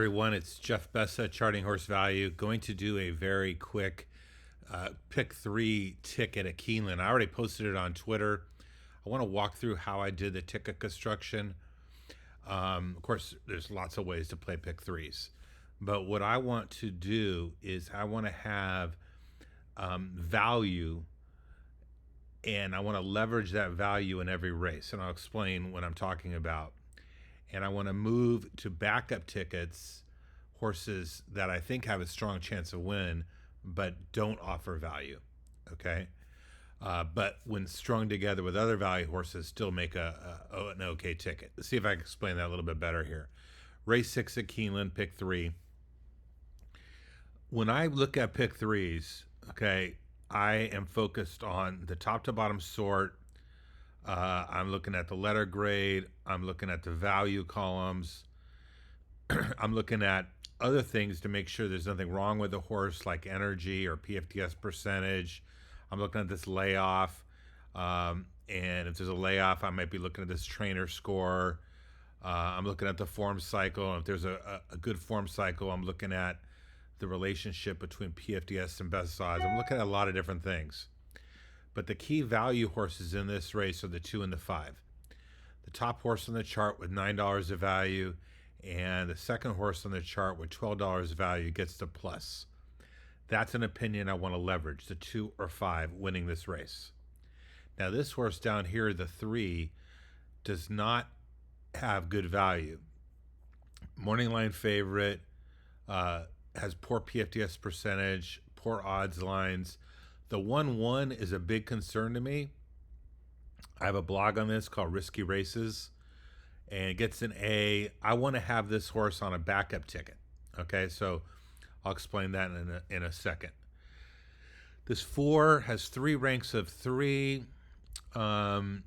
Everyone, it's Jeff Bessa, Charting Horse Value, going to do a very quick pick three ticket at Keeneland. I already posted it on Twitter. I want to walk through how I did the ticket construction. Of course, there's lots of ways to play pick threes, but what I want to do is I want to have value, and I want to leverage that value in every race, and I'll explain what I'm talking about. And I want to move to backup tickets, horses that I think have a strong chance of win, but don't offer value. Okay, but when strung together with other value horses, still make an okay ticket. Let's see if I can explain that a little bit better here. Race 6 at Keeneland, pick 3. When I look at pick threes, okay, I am focused on the top to bottom sort. I'm looking at the letter grade. I'm looking at the value columns. I'm looking at other things to make sure there's nothing wrong with the horse, like energy or PFTS percentage. I'm looking at this layoff. And if there's a layoff, I might be looking at this trainer score. I'm looking at the form cycle. If there's a good form cycle, I'm looking at the relationship between PFDS and best odds. I'm looking at a lot of different things. But the key value horses in this race are the 2 and the 5. The top horse on the chart with $9 of value, and the second horse on the chart with $12 of value gets the plus. That's an opinion I want to leverage, the 2 or 5 winning this race. Now this horse down here, the 3, does not have good value. Morning line favorite, has poor PFTS percentage, poor odds lines. The 1-1 is a big concern to me. I have a blog on this called Risky Races, and it gets an A. I want to have this horse on a backup ticket. Okay, so I'll explain that in a second. This 4 has 3 ranks of 3, and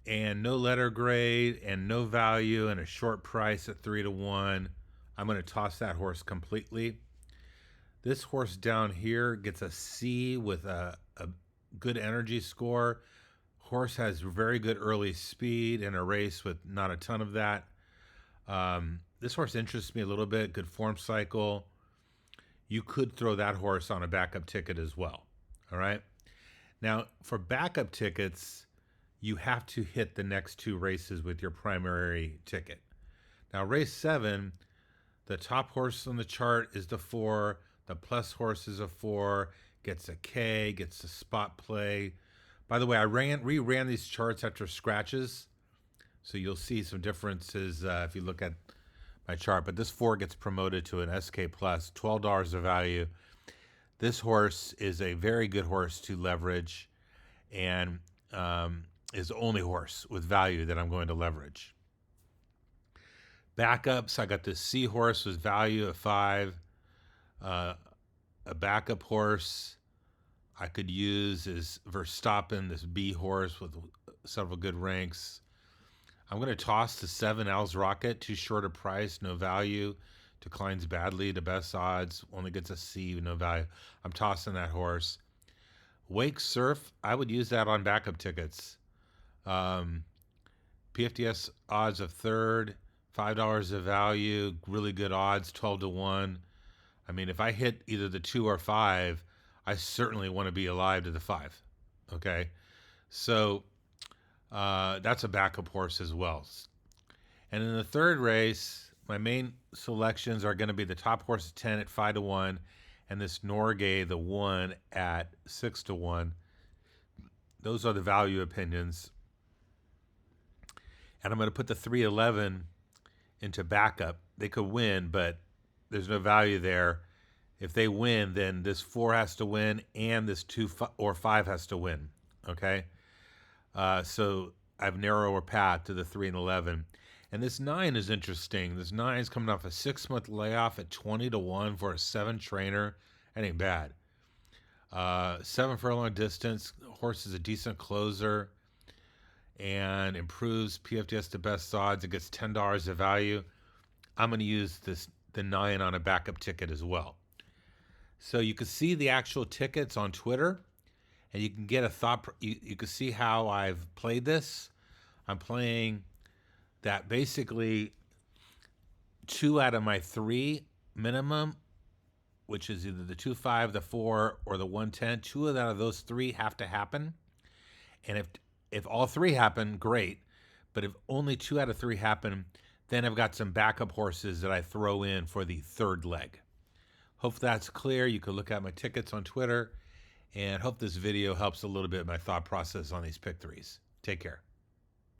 no letter grade, and no value, and a short price at 3-1. I'm going to toss that horse completely. This horse down here gets a C with a good energy score. Horse has very good early speed in a race with not a ton of that. This horse interests me a little bit. Good form cycle. You could throw that horse on a backup ticket as well. All right. Now, for backup tickets, you have to hit the next 2 races with your primary ticket. Now, race 7, the top horse on the chart is the 4. The plus horse is a 4, gets a K, gets a spot play. By the way, I reran these charts after scratches, so you'll see some differences if you look at my chart. But this 4 gets promoted to an SK plus, $12 of value. This horse is a very good horse to leverage, and is the only horse with value that I'm going to leverage. Backups, I got this C horse with value of 5. A backup horse I could use is Verstappen, this B horse with several good ranks. I'm going to toss the 7 Al's Rocket, too short a price, no value, declines badly to best odds, only gets a C with no value. I'm tossing that horse. Wake Surf, I would use that on backup tickets. PFDS odds of 3rd, $5 of value, really good odds, 12-1. I mean, if I hit either the 2 or 5, I certainly want to be alive to the 5. Okay, so that's a backup horse as well. And in the 3rd race, my main selections are going to be the top horse at 10 at 5-1, and this Norgay, the 1 at 6-1. Those are the value opinions. And I'm going to put the 3-11 into backup. They could win, but there's no value there. If they win, then this 4 has to win, and this 2 or 5 has to win. Okay, so I have narrower path to the 3 and 11. And this 9 is interesting. This 9 is coming off a 6-month layoff at 20-1 for a 7 trainer. That ain't bad. 7 furlong distance. Horse is a decent closer and improves PFDS to best odds. It gets $10 of value. I'm going to use the 9 on a backup ticket as well. So you can see the actual tickets on Twitter, and you can get a thought. You can see how I've played this. I'm playing that basically 2 out of my 3 minimum, which is either the 2-5, the 4, or the 110. 2 out of those 3 have to happen. And if all 3 happen, great. But if only 2 out of 3 happen, then I've got some backup horses that I throw in for the third leg. Hope that's clear. You can look at my tickets on Twitter, and hope this video helps a little bit my thought process on these pick threes. Take care.